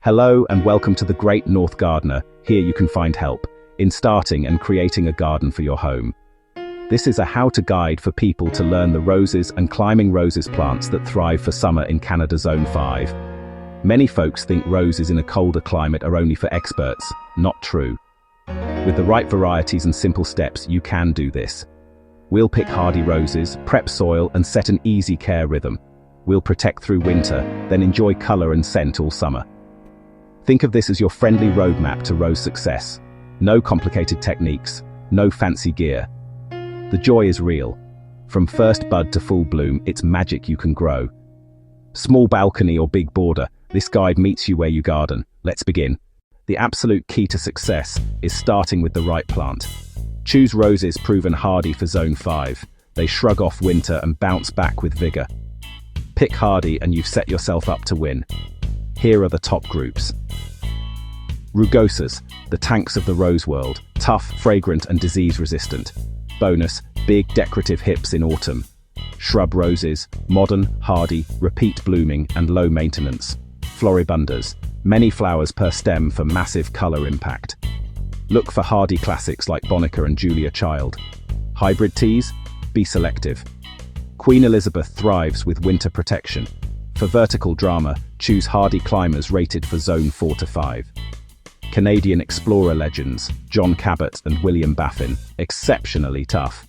Hello and welcome to the Great North Gardener. Here you can find help in starting and creating a garden for your home. This is a how-to guide for people to learn the roses and climbing roses plants that thrive for summer in Canada Zone 5. Many folks think roses in a colder climate are only for experts. Not true. With the right varieties and simple steps, you can do this. We'll pick hardy roses, prep soil and set an easy care rhythm. We'll protect through winter, then enjoy color and scent all summer. Think of this as your friendly roadmap to rose success. No complicated techniques, no fancy gear. The joy is real. From first bud to full bloom, it's magic you can grow. Small balcony or big border, this guide meets you where you garden. Let's begin. The absolute key to success is starting with the right plant. Choose roses proven hardy for Zone 5. They shrug off winter and bounce back with vigor. Pick hardy and you've set yourself up to win. Here are the top groups. Rugosas, the tanks of the rose world, tough, fragrant and disease-resistant. Bonus, big decorative hips in autumn. Shrub roses, modern, hardy, repeat blooming and low maintenance. Floribundas, many flowers per stem for massive color impact. Look for hardy classics like Bonica and Julia Child. Hybrid teas? Be selective. Queen Elizabeth thrives with winter protection. For vertical drama, choose hardy climbers rated for Zone 4 to 5. Canadian explorer legends, John Cabot and William Baffin, exceptionally tough.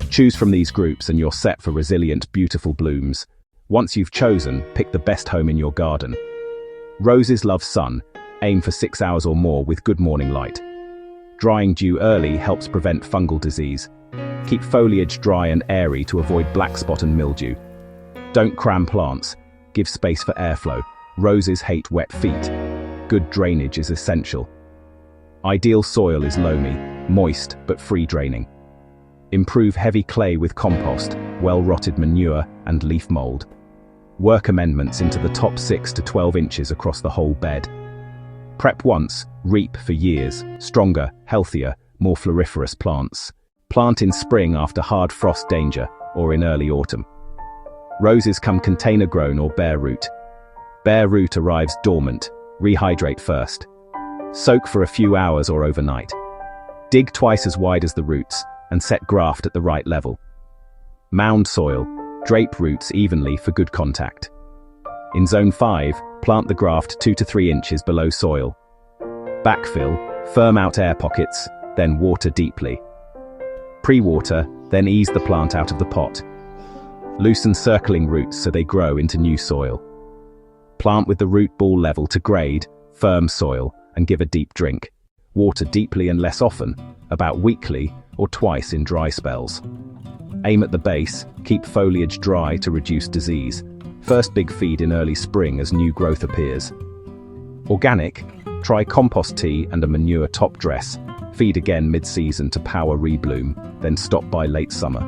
Choose from these groups and you're set for resilient, beautiful blooms. Once you've chosen, pick the best home in your garden. Roses love sun. Aim for 6 hours or more with good morning light. Drying dew early helps prevent fungal disease. Keep foliage dry and airy to avoid black spot and mildew. Don't cram plants. Give space for airflow. Roses hate wet feet. Good drainage is essential. Ideal soil is loamy, moist but free draining. Improve heavy clay with compost, well-rotted manure and leaf mold. Work amendments into the top 6 to 12 inches across the whole bed. Prep once, reap for years. Stronger, healthier, more floriferous plants. Plant in spring after hard frost danger or in early autumn. Roses come container grown or bare root. Bare root arrives dormant. Rehydrate first. Soak for a few hours or overnight. Dig twice as wide as the roots and set graft at the right level. Mound soil. Drape roots evenly for good contact. In Zone 5, plant the graft 2 to 3 inches below soil. Backfill, firm out air pockets, then water deeply. Pre-water, then ease the plant out of the pot. Loosen circling roots so they grow into new soil. Plant with the root ball level to grade, firm soil, and give a deep drink. Water deeply and less often, about weekly or twice in dry spells. Aim at the base, keep foliage dry to reduce disease. First big feed in early spring as new growth appears. Organic, try compost tea and a manure top dress. Feed again mid-season to power rebloom, then stop by late summer.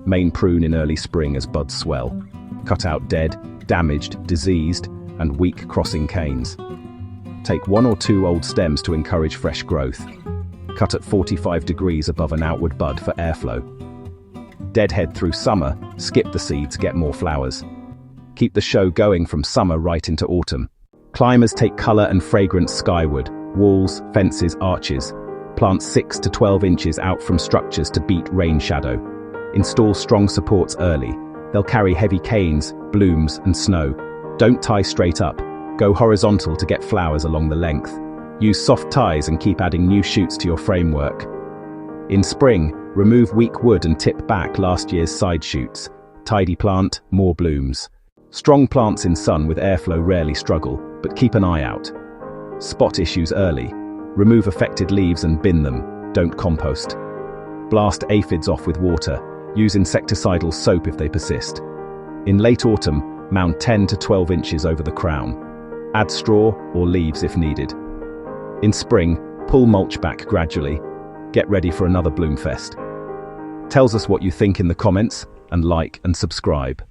Main prune in early spring as buds swell. Cut out dead, damaged, diseased, and weak crossing canes. Take 1 or 2 old stems to encourage fresh growth. Cut at 45 degrees above an outward bud for airflow. Deadhead through summer, skip the seeds, get more flowers. Keep the show going from summer right into autumn. Climbers take color and fragrance skyward, walls, fences, arches. Plant 6 to 12 inches out from structures to beat rain shadow. Install strong supports early. They'll carry heavy canes, blooms, and snow. Don't tie straight up. Go horizontal to get flowers along the length. Use soft ties and keep adding new shoots to your framework. In spring, remove weak wood and tip back last year's side shoots. Tidy plant, more blooms. Strong plants in sun with airflow rarely struggle, but keep an eye out. Spot issues early. Remove affected leaves and bin them. Don't compost. Blast aphids off with water. Use insecticidal soap if they persist. In late autumn, mound 10 to 12 inches over the crown. Add straw or leaves if needed. In spring, pull mulch back gradually. Get ready for another bloom fest. Tells us what you think in the comments, and like and subscribe.